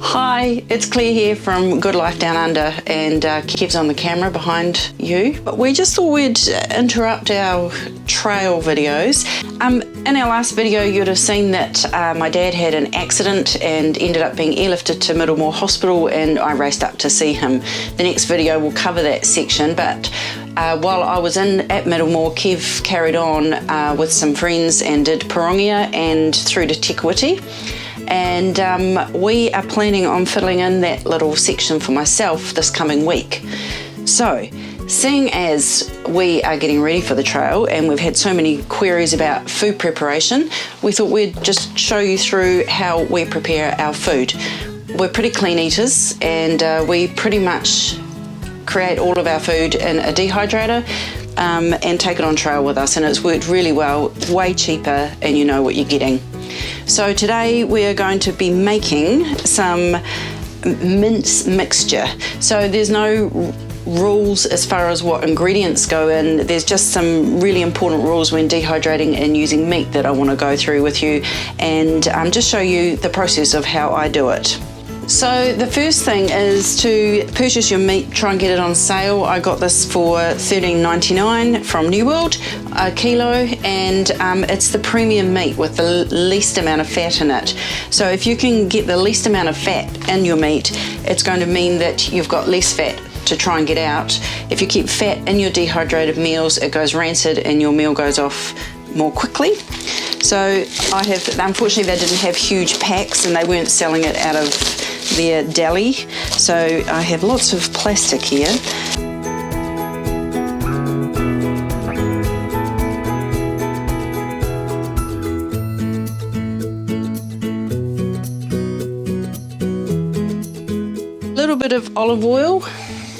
Hi, it's Claire here from Good Life Down Under, and Kev's on the camera behind you. But we just thought we'd interrupt our trail videos. In our last video you'd have seen that my dad had an accident and ended up being airlifted to Middlemore Hospital, and I raced up to see him. The next video will cover that section, but while I was at Middlemore, Kev carried on with some friends and did Pirongia and through to Tekawiti. And we are planning on filling in that little section for myself this coming week. So, seeing as we are getting ready for the trail and we've had so many queries about food preparation, we thought we'd just show you through how we prepare our food. We're pretty clean eaters, and we pretty much create all of our food in a dehydrator and take it on trail with us, and it's worked really well, way cheaper, and you know what you're getting. So today we are going to be making some mince mixture. So there's no rules as far as what ingredients go in. There's just some really important rules when dehydrating and using meat that I want to go through with you, and just show you the process of how I do it. So the first thing is to purchase your meat, try and get it on sale. I got this for $13.99 from New World, a kilo, and it's the premium meat with the least amount of fat in it. So if you can get the least amount of fat in your meat, it's going to mean that you've got less fat to try and get out. If you keep fat in your dehydrated meals, it goes rancid and your meal goes off more quickly. So unfortunately they didn't have huge packs and they weren't selling it out of their deli, so I have lots of plastic here. A little bit of olive oil.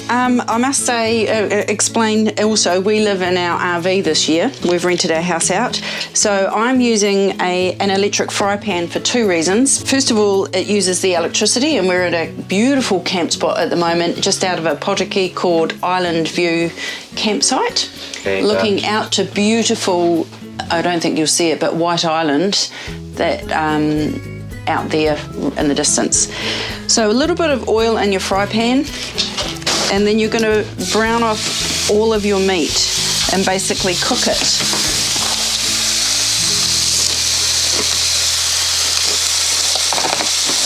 I must say, explain also, we live in our RV this year. We've rented our house out. So I'm using an electric fry pan for two reasons. First of all, it uses the electricity, and we're at a beautiful camp spot at the moment, just out of a potiki called Island View campsite. Okay, looking out to beautiful, I don't think you'll see it, but White Island, that out there in the distance. So a little bit of oil in your fry pan, and then you're going to brown off all of your meat and basically cook it.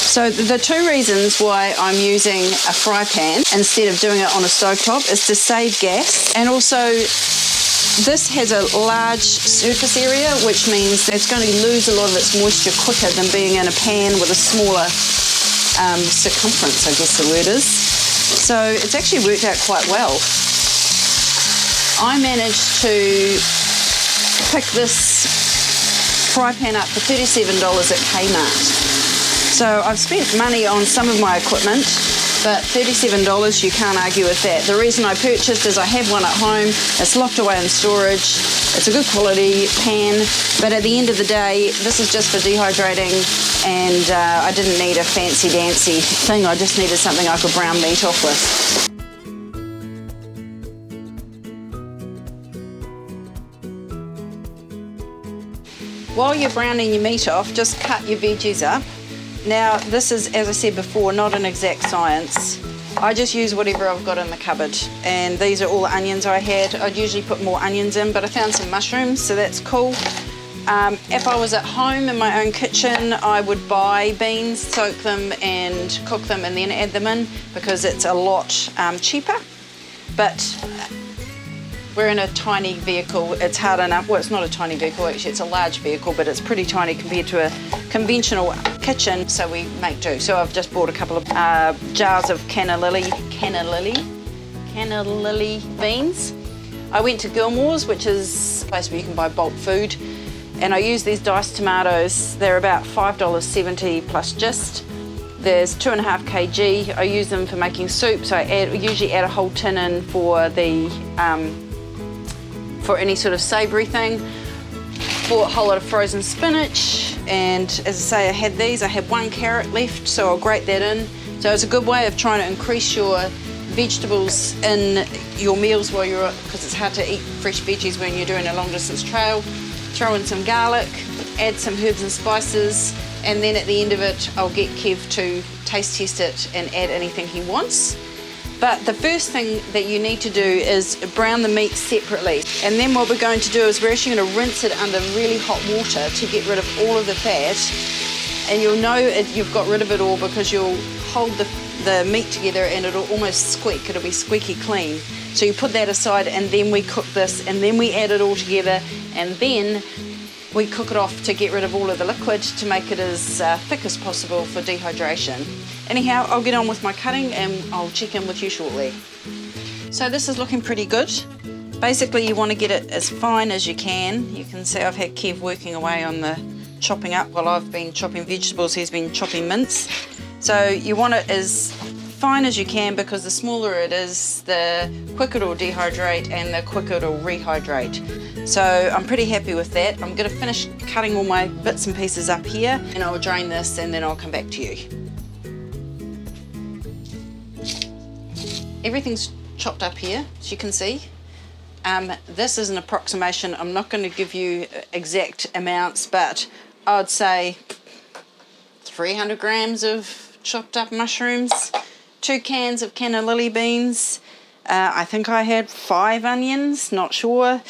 So the two reasons why I'm using a fry pan instead of doing it on a stovetop is to save gas, and also this has a large surface area, which means it's going to lose a lot of its moisture quicker than being in a pan with a smaller circumference, I guess the word is. So it's actually worked out quite well. I managed to pick this fry pan up for $37 at Kmart. So I've spent money on some of my equipment, but $37, you can't argue with that. The reason I purchased is I have one at home, it's locked away in storage, it's a good quality pan, but at the end of the day, this is just for dehydrating, and I didn't need a fancy dancy thing, I just needed something I could brown meat off with. While you're browning your meat off, just cut your veggies up. Now, this is, as I said before, not an exact science. I just use whatever I've got in the cupboard, and these are all the onions I had. I'd usually put more onions in, but I found some mushrooms, so that's cool. If I was at home in my own kitchen, I would buy beans, soak them and cook them and then add them in, because it's a lot cheaper. But we're in a tiny vehicle, it's hard enough. Well, it's not a tiny vehicle, actually it's a large vehicle, but it's pretty tiny compared to a conventional kitchen, so we make do. So I've just bought a couple of jars of canna lily beans. I went to Gilmore's, which is a place where you can buy bulk food, and I use these diced tomatoes. They're about $5.70 plus gist. There's 2.5 kg. I use them for making soup, so I usually add a whole tin in for the for any sort of savoury thing. Bought a whole lot of frozen spinach, and as I say, I had these. I had 1 carrot left, so I'll grate that in. So it's a good way of trying to increase your vegetables in your meals because it's hard to eat fresh veggies when you're doing a long distance trail. Throw in some garlic, add some herbs and spices, and then at the end of it I'll get Kev to taste test it and add anything he wants. But the first thing that you need to do is brown the meat separately. And then what we're going to do is we're actually going to rinse it under really hot water to get rid of all of the fat. And you'll know you've got rid of it all because you'll hold the meat together and it'll almost squeak. It'll be squeaky clean. So you put that aside and then we cook this and then we add it all together and then we cook it off to get rid of all of the liquid to make it as thick as possible for dehydration. Anyhow, I'll get on with my cutting and I'll check in with you shortly. So this is looking pretty good. Basically you want to get it as fine as you can. You can see I've had Kev working away on the chopping up while I've been chopping vegetables, he's been chopping mince. So you want it as fine as you can because the smaller it is, the quicker it'll dehydrate and the quicker it'll rehydrate. So I'm pretty happy with that. I'm going to finish cutting all my bits and pieces up here and I'll drain this and then I'll come back to you. Everything's chopped up here, as you can see. This is an approximation. I'm not going to give you exact amounts, but I'd say 300 grams of chopped up mushrooms, 2 cans of canna lily beans, I think I had 5 onions, not sure,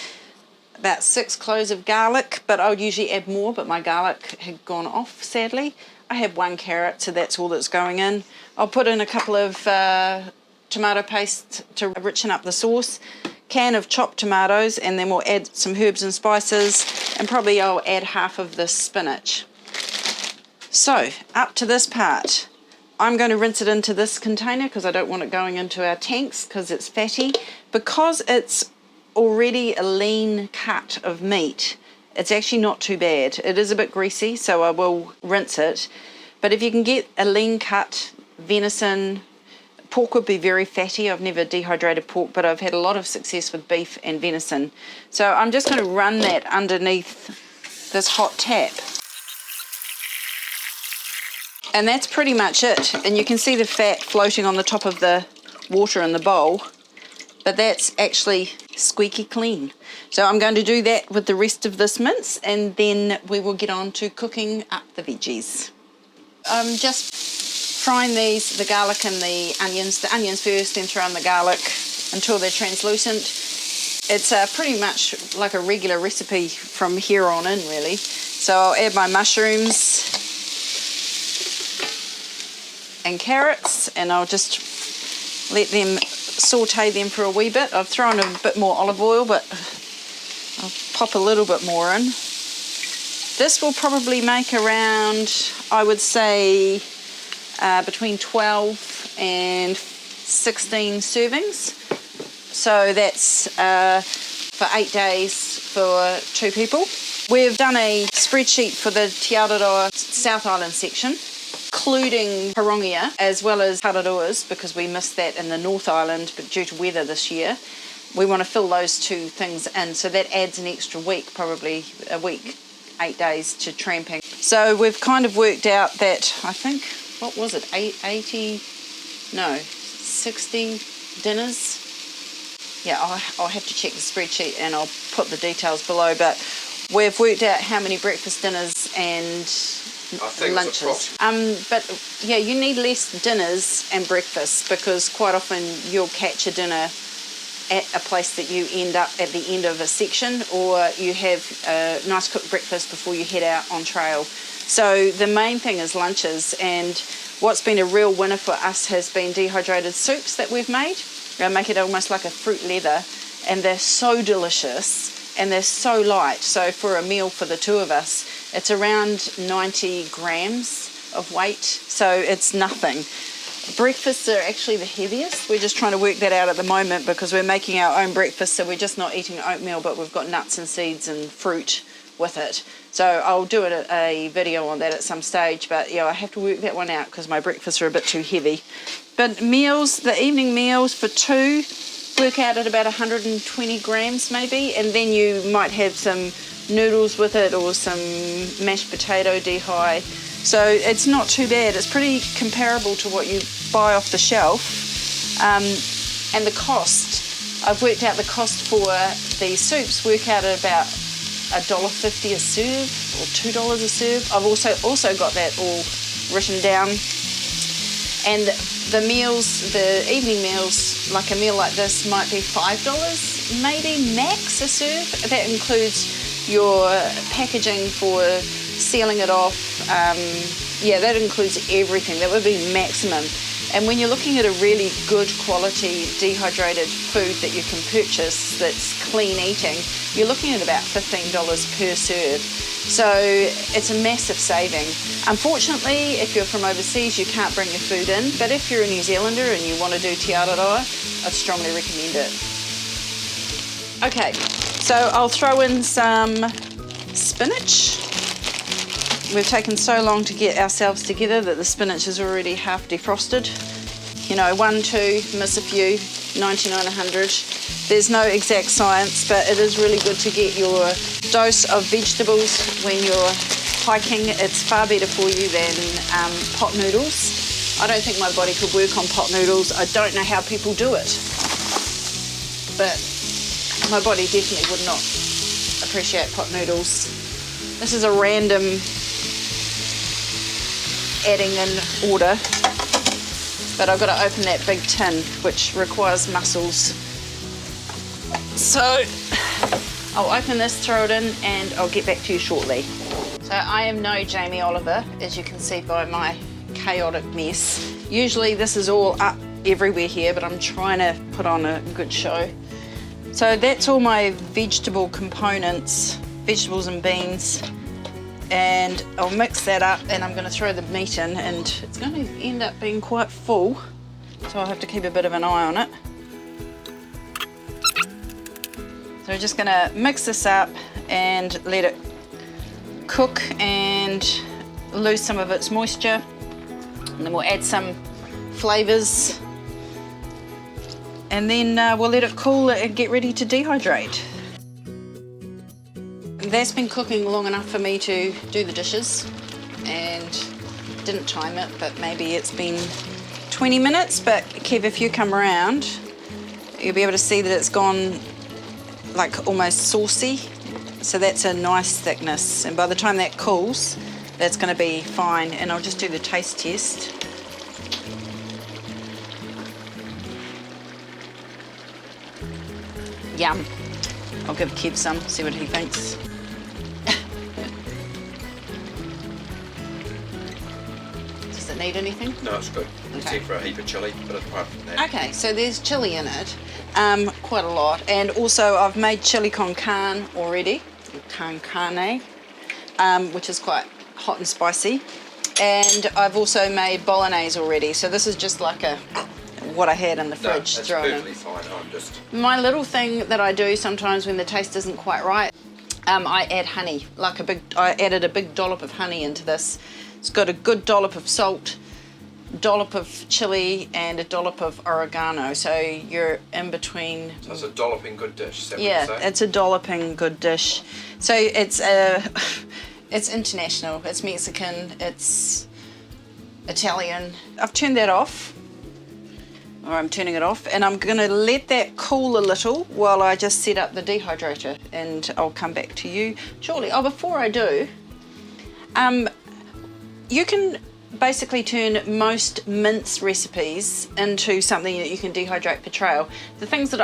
about 6 cloves of garlic, but I would usually add more, but my garlic had gone off, sadly. I had 1 carrot, so that's all that's going in. I'll put in a couple of tomato paste to richen up the sauce, can of chopped tomatoes, and then we'll add some herbs and spices, and probably I'll add half of the spinach. So, up to this part. I'm going to rinse it into this container because I don't want it going into our tanks because it's fatty. Because it's already a lean cut of meat, it's actually not too bad. It is a bit greasy, so I will rinse it. But if you can get a lean cut venison, pork would be very fatty. I've never dehydrated pork, but I've had a lot of success with beef and venison. So I'm just going to run that underneath this hot tap. And that's pretty much it. And you can see the fat floating on the top of the water in the bowl, but that's actually squeaky clean. So I'm going to do that with the rest of this mince and then we will get on to cooking up the veggies. I'm just frying the garlic and the onions first, then throw in the garlic until they're translucent. It's pretty much like a regular recipe from here on in, really. So I'll add my mushrooms and carrots and I'll just let them saute them for a wee bit. I've thrown a bit more olive oil, but I'll pop a little bit more in. This will probably make around, I would say, between 12 and 16 servings. So that's for 8 days for 2 people. We've done a spreadsheet for the Te Aroha South Island section, including Reinga as well as Pararuas, because we missed that in the North Island but due to weather this year. We want to fill those 2 things in, so that adds an extra week, probably a week, 8 days to tramping. So we've kind of worked out that, I think, what was it, 60 dinners? Yeah, I'll have to check the spreadsheet and I'll put the details below, but we've worked out how many breakfast dinners and lunches. But yeah, you need less dinners and breakfasts because quite often you'll catch a dinner at a place that you end up at the end of a section, or you have a nice cooked breakfast before you head out on trail. So the main thing is lunches, and what's been a real winner for us has been dehydrated soups that we've made. We make it almost like a fruit leather, and they're so delicious and they're so light. So for a meal for the 2 of us, it's around 90 grams of weight, so it's nothing. Breakfasts are actually the heaviest. We're just trying to work that out at the moment because we're making our own breakfast, so we're just not eating oatmeal, but we've got nuts and seeds and fruit with it. So I'll do a video on that at some stage, but yeah, I have to work that one out because my breakfasts are a bit too heavy. But meals, the evening meals for 2 work out at about 120 grams maybe, and then you might have some noodles with it or some mashed potato dehy. So it's not too bad. It's pretty comparable to what you buy off the shelf. And the cost, I've worked out the cost for the soups work out at about $1.50 a serve or $2 a serve. I've also got that all written down. And the meals, the evening meals, like a meal like this might be $5, maybe max a serve. That includes your packaging for sealing it off. Yeah, that includes everything. That would be maximum. And when you're looking at a really good quality dehydrated food that you can purchase that's clean eating, you're looking at about $15 per serve. So it's a massive saving. Unfortunately, if you're from overseas, you can't bring your food in. But if you're a New Zealander and you want to do te aroha, I'd strongly recommend it. Okay, so I'll throw in some spinach. We've taken so long to get ourselves together that the spinach is already half defrosted. You know, 1, 2, miss a few, 99, 100. There's no exact science, but it is really good to get your dose of vegetables when you're hiking. It's far better for you than pot noodles. I don't think my body could work on pot noodles. I don't know how people do it, but my body definitely would not appreciate pot noodles. This is a random adding in order, but I've got to open that big tin which requires muscles. So I'll open this, throw it in, and I'll get back to you shortly. So I am no Jamie Oliver, as you can see by my chaotic mess. Usually this is all up everywhere here, but I'm trying to put on a good show. So that's all my vegetable components, vegetables and beans. And I'll mix that up and I'm going to throw the meat in, and it's going to end up being quite full, so I'll have to keep a bit of an eye on it. So we're just going to mix this up and let it cook and lose some of its moisture, and then we'll add some flavours, and then we'll let it cool and get ready to dehydrate. That's been cooking long enough for me to do the dishes, and didn't time it, but maybe it's been 20 minutes. But Kev, if you come around, you'll be able to see that it's gone like almost saucy. So that's a nice thickness, and by the time that cools, that's going to be fine. And I'll just do the taste test. Yum. I'll give Kev some, see what he thinks. Does it need anything? No, it's good. Okay. Except for a heap of chilli, but apart from that. Okay, so there's chilli in it, quite a lot. And also I've made chili con carne already, con carne, which is quite hot and spicy. And I've also made bolognese already. So this is just like what I had in the fridge. No, that's thrown perfectly in. fine. I'm just... My little thing that I do sometimes when the taste isn't quite right, I add honey. I added a big dollop of honey into this. It's got a good dollop of salt, dollop of chili, and a dollop of oregano. So you're in between. So it's a dolloping good dish, is that what Yeah, you say? it's a dolloping good dish. So it's international. It's Mexican. It's Italian. I've turned that off. Or I'm turning it off, and I'm going to let that cool a little while I just set up the dehydrator, and I'll come back to you shortly. Oh, before I do, you can basically turn most mince recipes into something that you can dehydrate for trail. The things that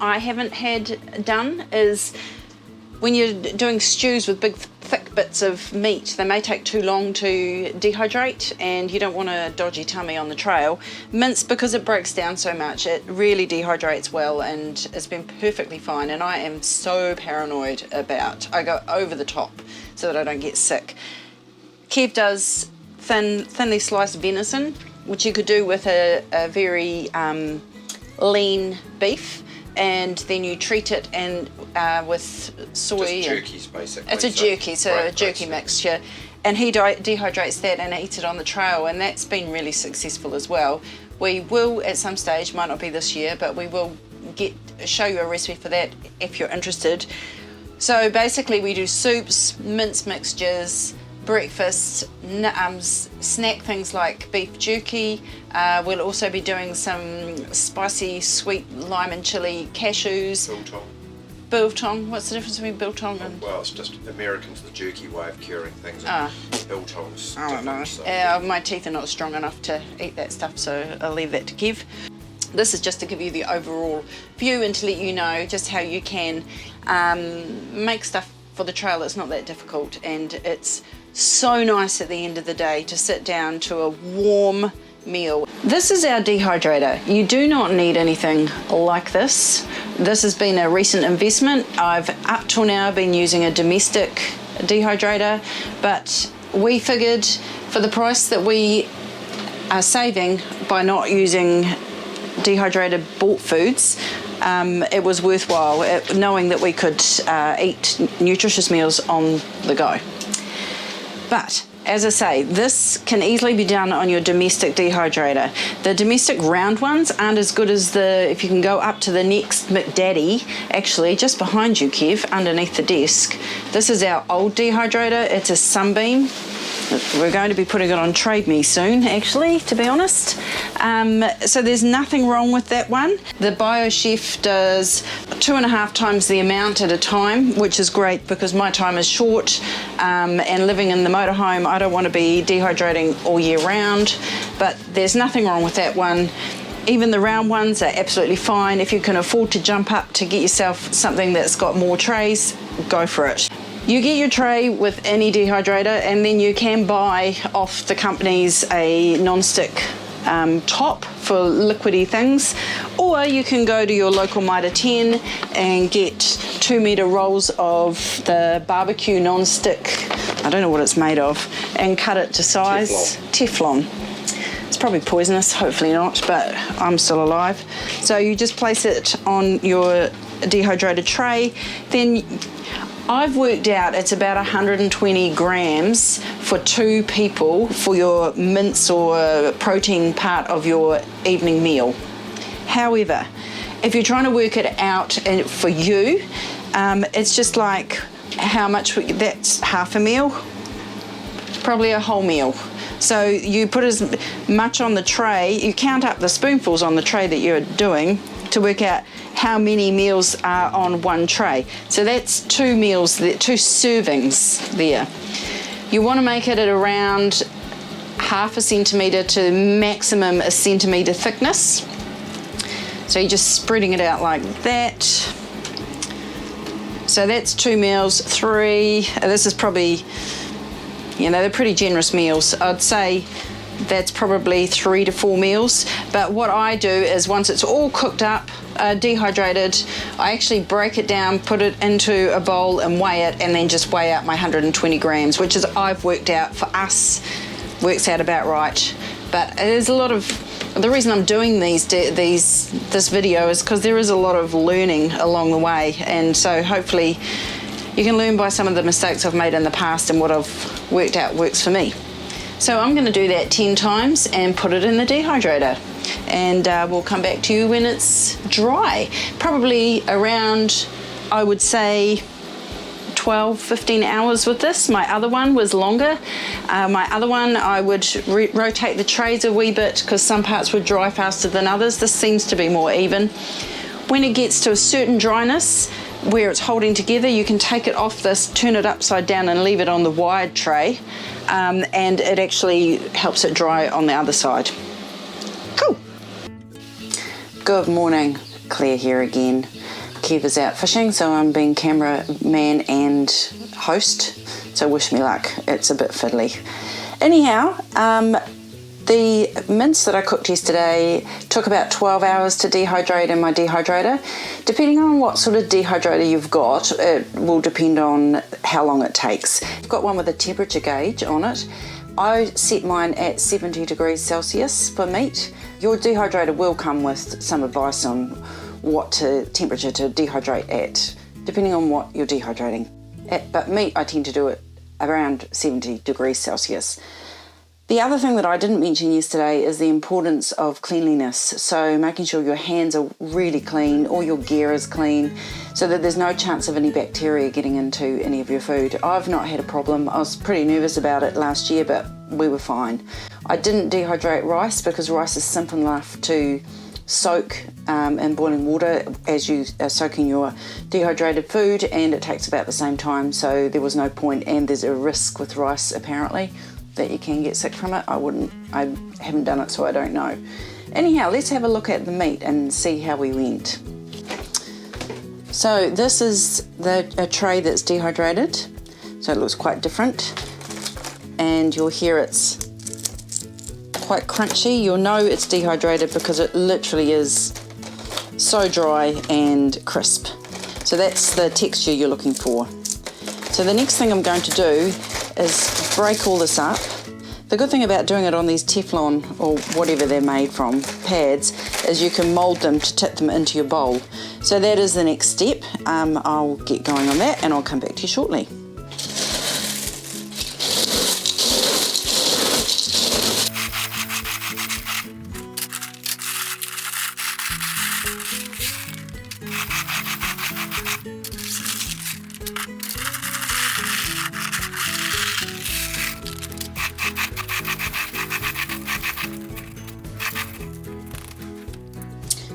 I haven't had done is when you're doing stews with big thick bits of meat, they may take too long to dehydrate, and you don't want a dodgy tummy on the trail. Mince, because it breaks down so much, it really dehydrates well, and it's been perfectly fine. And I am so paranoid I go over the top so that I don't get sick. Kev does thinly sliced venison, which you could do with a very lean beef, and then you treat it and with soy. Just jerkies, basically. It's a jerky, so a jerky mixture. And he dehydrates that and eats it on the trail, and that's been really successful as well. We will, at some stage, might not be this year, but we will show you a recipe for that if you're interested. So basically we do soups, mince mixtures, breakfast, snack things like beef jerky. We'll also be doing some spicy sweet lime and chili cashews. biltong. What's the difference between biltong and... Well, it's just Americans, the jerky way of curing things. Biltong's I don't know. different, so. My teeth are not strong enough to eat that stuff, so I'll leave that to Kev. This is just to give you the overall view and to let you know just how you can make stuff for the trail. It's not that difficult, and it's so nice at the end of the day to sit down to a warm meal. This is our dehydrator. You do not need anything like this. This has been a recent investment. I've up till now been using a domestic dehydrator, but we figured for the price that we are saving by not using dehydrated bought foods, it was worthwhile knowing that we could eat nutritious meals on the go. But as I say, this can easily be done on your domestic dehydrator. The domestic round ones aren't as good as if you can go up to the next McDaddy, actually just behind you, Kev, underneath the desk. This is our old dehydrator. It's a Sunbeam. We're going to be putting it on Trade Me soon, actually, to be honest. So there's nothing wrong with that one. The BioChef does 2.5 times the amount at a time, which is great because my time is short, and living in the motorhome, I don't want to be dehydrating all year round, but there's nothing wrong with that one. Even the round ones are absolutely fine. If you can afford to jump up to get yourself something that's got more trays, go for it. You get your tray with any dehydrator, and then you can buy off the companies a non-stick top for liquidy things, or you can go to your local Mitre 10 and get 2-metre rolls of the barbecue non-stick, I don't know what it's made of, and cut it to size. Teflon. It's probably poisonous, hopefully not, but I'm still alive. So you just place it on your dehydrated tray, then I've worked out it's about 120 grams for 2 people for your mince or protein part of your evening meal. However, if you're trying to work it out for you, it's just like how much, that's half a meal, probably a whole meal. So you put as much on the tray, you count up the spoonfuls on the tray that you're doing to work out how many meals are on one tray. So that's 2 meals, 2 servings there. You want to make it at around 1/2 centimetre to maximum 1 centimetre thickness. So you're just spreading it out like that. So that's 2 meals, 3, this is probably, you know, they're pretty generous meals. I'd say that's probably 3 to 4 meals. But what I do is once it's all cooked up, dehydrated, I actually break it down, put it into a bowl and weigh it, and then just weigh out my 120 grams, which is, I've worked out for us, works out about right. But there's a lot of, the reason I'm doing this video is because there is a lot of learning along the way, and so hopefully you can learn by some of the mistakes I've made in the past and what I've worked out works for me. So I'm going to do that 10 times and put it in the dehydrator, and we'll come back to you when it's dry. Probably around, I would say, 12-15 hours with this. My other one was longer. My other one, I would rotate the trays a wee bit because some parts would dry faster than others. This seems to be more even. When it gets to a certain dryness where it's holding together, you can take it off this, turn it upside down and leave it on the wide tray, and it actually helps it dry on the other side. Cool. Good morning, Claire here again. Kev is out fishing, so I'm being cameraman and host, so wish me luck. It's a bit fiddly. Anyhow, the mince that I cooked yesterday took about 12 hours to dehydrate in my dehydrator. Depending on what sort of dehydrator you've got, it will depend on how long it takes. I've got one with a temperature gauge on it. I set mine at 70 degrees Celsius for meat. Your dehydrator will come with some advice on what temperature to dehydrate at, depending on what you're dehydrating at. But meat, I tend to do it around 70 degrees Celsius. The other thing that I didn't mention yesterday is the importance of cleanliness. So making sure your hands are really clean, all your gear is clean, so that there's no chance of any bacteria getting into any of your food. I've not had a problem. I was pretty nervous about it last year, but we were fine. I didn't dehydrate rice because rice is simple enough to soak in boiling water as you are soaking your dehydrated food, and it takes about the same time, so there was no point. And there's a risk with rice apparently that you can get sick from it. I haven't done it, so I don't know. Anyhow, let's have a look at the meat and see how we went. So this is a tray that's dehydrated, so it looks quite different, and you'll hear it's quite crunchy. You'll know it's dehydrated because it literally is so dry and crisp. So that's the texture you're looking for. So the next thing I'm going to do is break all this up. The good thing about doing it on these Teflon or whatever they're made from pads is you can mold them to tip them into your bowl. So that is the next step. I'll get going on that and I'll come back to you shortly.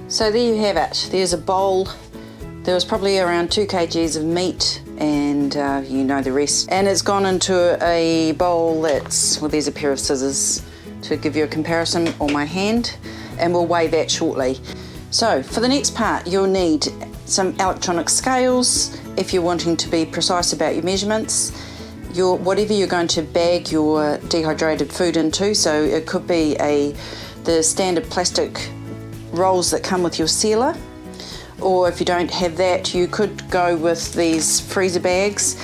So there you have it. There's a bowl. There was probably around 2 kgs of meat, and you know the rest. And it's gone into a bowl that's, well, there's a pair of scissors to give you a comparison, or my hand, and we'll weigh that shortly. So for the next part, you'll need some electronic scales if you're wanting to be precise about your measurements. Whatever you're going to bag your dehydrated food into, so it could be the standard plastic rolls that come with your sealer, or if you don't have that, you could go with these freezer bags.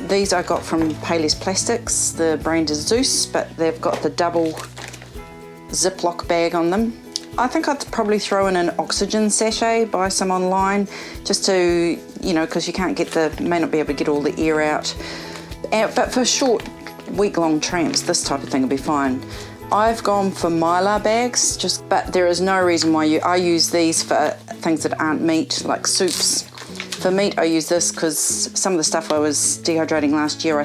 These I got from Payless Plastics. The brand is Zeus, but they've got the double Ziploc bag on them. I think I'd probably throw in an oxygen sachet, buy some online, just to, you know, because you may not be able to get all the air out. But for short week-long tramps, this type of thing will be fine. I've gone for Mylar bags, but there is no reason why I use these for things that aren't meat, like soups. For meat, I use this because some of the stuff I was dehydrating last year,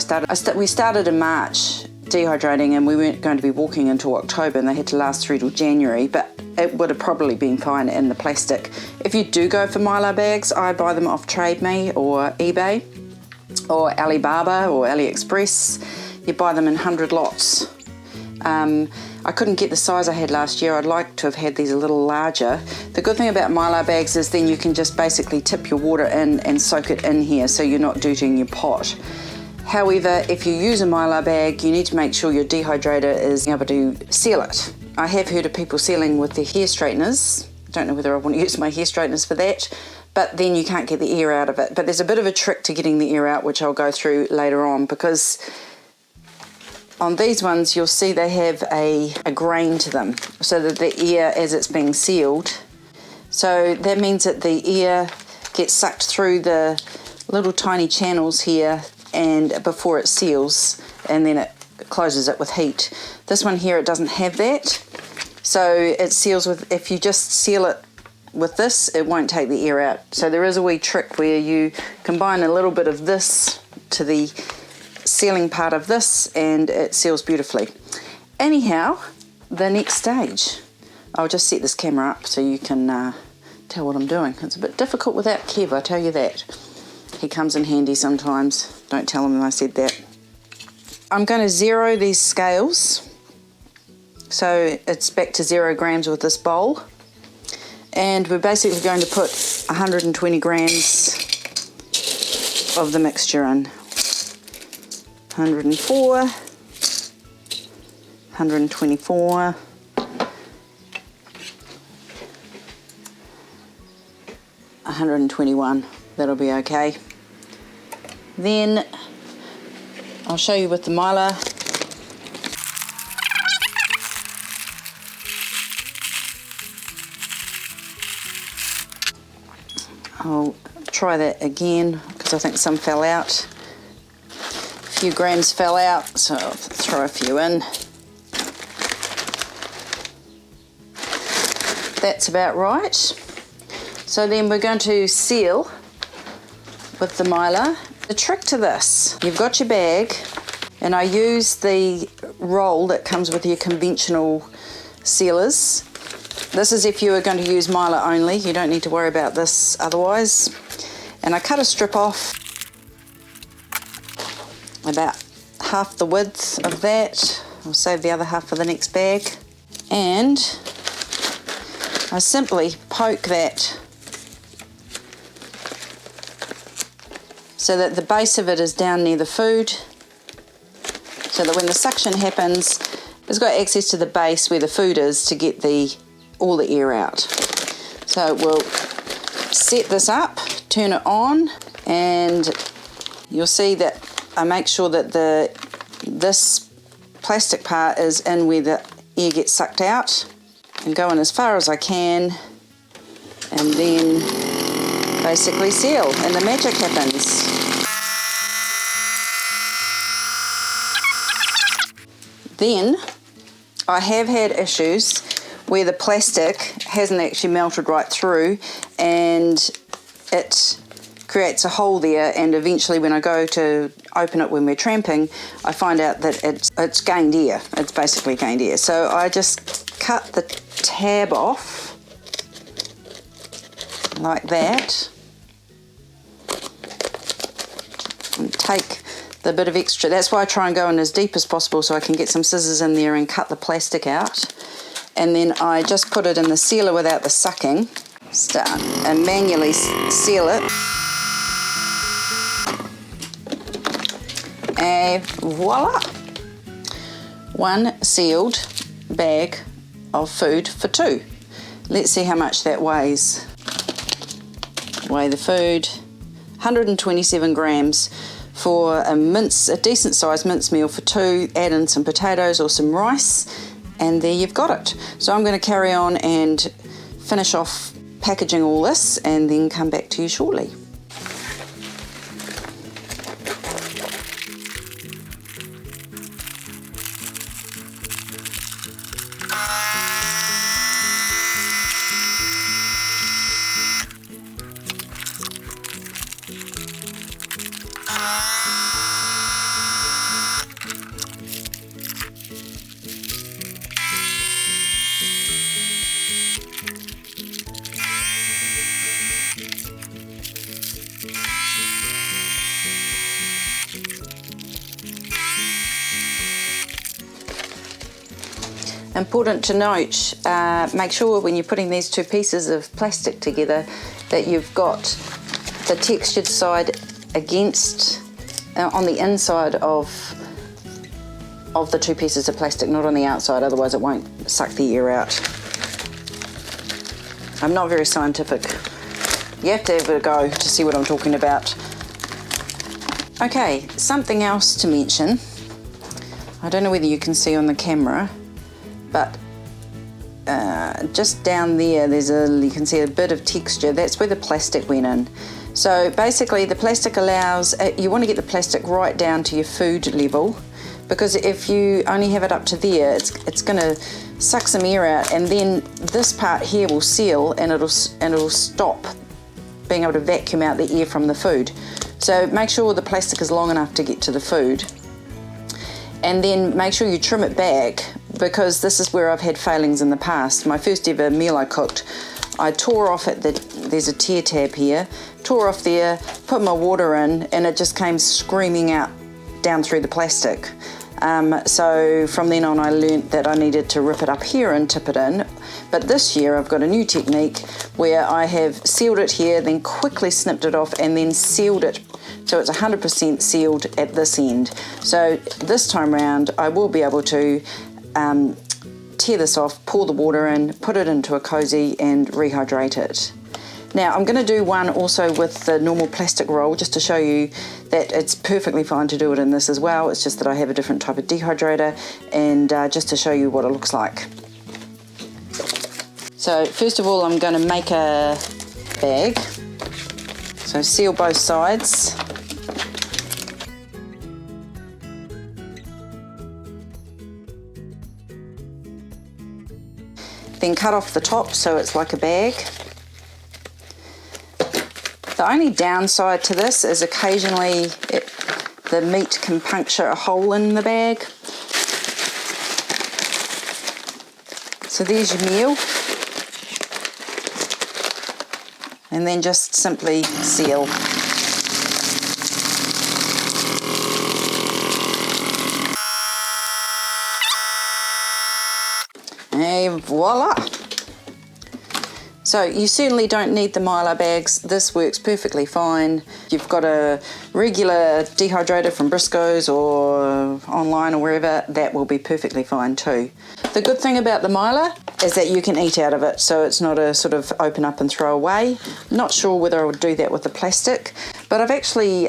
we started in March dehydrating, and we weren't going to be walking until October, and they had to last through till January, but it would have probably been fine in the plastic. If you do go for Mylar bags, I buy them off TradeMe or eBay or Alibaba or AliExpress. You buy them in 100 lots. I couldn't get the size I had last year. I'd like to have had these a little larger. The good thing about Mylar bags is then you can just basically tip your water in and soak it in here, so you're not dirtying your pot. However, if you use a Mylar bag, you need to make sure your dehydrator is able to seal it. I have heard of people sealing with their hair straighteners. I don't know whether I want to use my hair straighteners for that, but then you can't get the air out of it. But there's a bit of a trick to getting the air out, which I'll go through later on, because on these ones, you'll see they have a grain to them, so that the air, as it's being sealed, so that means that the air gets sucked through the little tiny channels here and before it seals, and then it closes it with heat. This one here, it doesn't have that, so it seals with, if you just seal it with this, it won't take the air out. So there is a wee trick where you combine a little bit of this to the sealing part of this, and it seals beautifully. Anyhow, the next stage, I'll just set this camera up so you can tell what I'm doing. It's a bit difficult without Kev, I tell you that. He comes in handy sometimes. Don't tell him I said that. I'm going to zero these scales, so it's back to 0 grams with this bowl, and we're basically going to put 120 grams of the mixture in. 104, 124, 121, that'll be okay. Then I'll show you with the Mylar. I'll try that again because I think some fell out. A few grams fell out, so I'll throw a few in. That's about right. So then we're going to seal with the Mylar. The trick to this, you've got your bag, and I use the roll that comes with your conventional sealers, This is if you are going to use Mylar only. You don't need to worry about this otherwise. And I cut a strip off about half the width of that. I'll save the other half for the next bag. And I simply poke that so that the base of it is down near the food, so that when the suction happens, it's got access to the base where the food is to get all the air out. So we'll set this up, turn it on, and you'll see that I make sure that this plastic part is in where the air gets sucked out, and go in as far as I can, and then basically seal, and the magic happens. Then I have had issues where the plastic hasn't actually melted right through, and it creates a hole there, and eventually when I go to open it when we're tramping, I find out that it's gained air. It's basically gained air. So I just cut the tab off like that, and take the bit of extra. That's why I try and go in as deep as possible so I can get some scissors in there and cut the plastic out. And then I just put it in the sealer without the sucking, start and manually seal it. And voila! One sealed bag of food for two. Let's see how much that weighs. Weigh the food, 127 grams for a decent sized mince meal for two. Add in some potatoes or some rice, and there you've got it. So I'm going to carry on and finish off packaging all this, and then come back to you shortly. Important to note, make sure when you're putting these two pieces of plastic together that you've got the textured side against, on the inside of the two pieces of plastic, not on the outside, otherwise it won't suck the air out. I'm not very scientific. You have to have a go to see what I'm talking about. Okay, something else to mention. I don't know whether you can see on the camera, but just down there, you can see a bit of texture. That's where the plastic went in. So basically the plastic allows, you want to get the plastic right down to your food level, because if you only have it up to there, it's going to suck some air out, and then this part here will seal, and it'll stop being able to vacuum out the air from the food. So make sure the plastic is long enough to get to the food, and then make sure you trim it back, because this is where I've had failings in the past. My first ever meal I cooked, I tore off there's a tear tab here, tore off there, put my water in, and it just came screaming out down through the plastic. So from then on I learnt that I needed to rip it up here and tip it in. But this year I've got a new technique where I have sealed it here, then quickly snipped it off, and then sealed it so it's 100% sealed at this end. So this time round I will be able to tear this off, pour the water in, put it into a cozy and rehydrate it. Now I'm going to do one also with the normal plastic roll, just to show you that it's perfectly fine to do it in this as well. It's just that I have a different type of dehydrator, and just to show you what it looks like. So first of all I'm going to make a bag. So seal both sides. Then cut off the top so it's like a bag. The only downside to this is occasionally the meat can puncture a hole in the bag. So there's your meal. and then just simply seal. And voila! So you certainly don't need the Mylar bags. This works perfectly fine. You've got a regular dehydrator from Briscoe's or online or wherever, that will be perfectly fine too. The good thing about the Mylar is that you can eat out of it, so it's not a sort of open up and throw away. Not sure whether I would do that with the plastic, but I've actually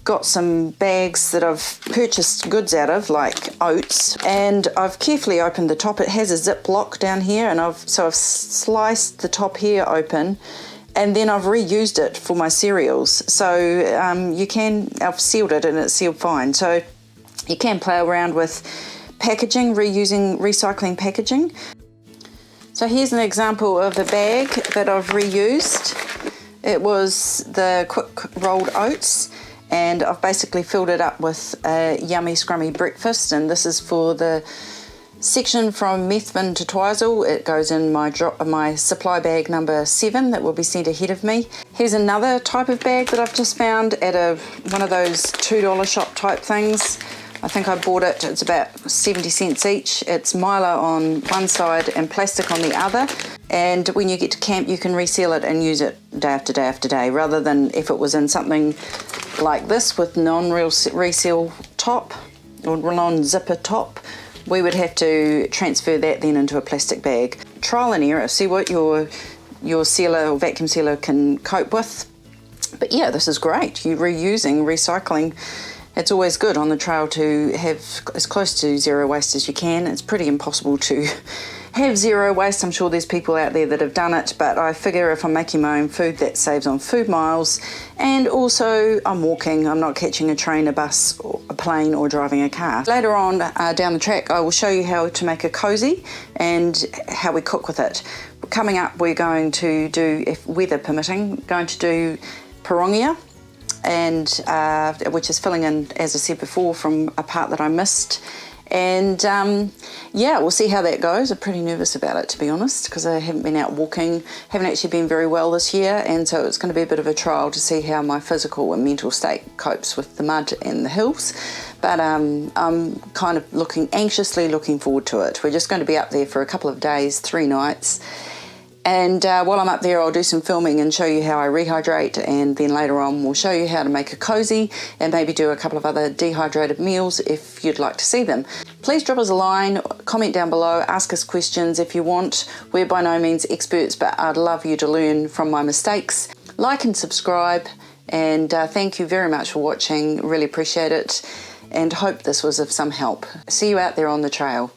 got some bags that I've purchased goods out of, like oats, and I've carefully opened the top. It has a zip lock down here, and I've sliced the top here open, and then I've reused it for my cereals. So I've sealed it and it's sealed fine. So you can play around with packaging, recycling packaging. So here's an example of the bag that I've reused. It was the quick rolled oats, and I've basically filled it up with a yummy scrummy breakfast, and this is for the section from Methven to Twizel. It goes in my supply bag number 7 that will be sent ahead of me. Here's another type of bag that I've just found at one of those $2 shop type things. I think I bought it, it's about 70 cents each. It's Mylar on one side and plastic on the other. And when you get to camp, you can reseal it and use it day after day after day, rather than if it was in something like this with non-reseal top or non-zipper top, we would have to transfer that then into a plastic bag. Trial and error, see what your sealer or vacuum sealer can cope with. But yeah, this is great. You're reusing, recycling. It's always good on the trail to have as close to zero waste as you can. It's pretty impossible to have zero waste. I'm sure there's people out there that have done it, but I figure if I'm making my own food, that saves on food miles. And also I'm walking, I'm not catching a train, a bus, or a plane, or driving a car. Later on down the track, I will show you how to make a cozy and how we cook with it. Coming up, we're going to do, if weather permitting, going to do parongia, and which is filling in, as I said before, from a part that I missed. And yeah, we'll see how that goes. I'm pretty nervous about it, to be honest, because I haven't been out walking, haven't actually been very well this year, and so it's going to be a bit of a trial to see how my physical and mental state copes with the mud and the hills. But I'm kind of anxiously looking forward to it. We're just going to be up there for a couple of days, 3 nights. And while I'm up there, I'll do some filming and show you how I rehydrate, and then later on we'll show you how to make a cozy and maybe do a couple of other dehydrated meals if you'd like to see them. Please drop us a line, comment down below, ask us questions if you want. We're by no means experts, but I'd love you to learn from my mistakes. Like and subscribe, and thank you very much for watching. Really appreciate it, and hope this was of some help. See you out there on the trail.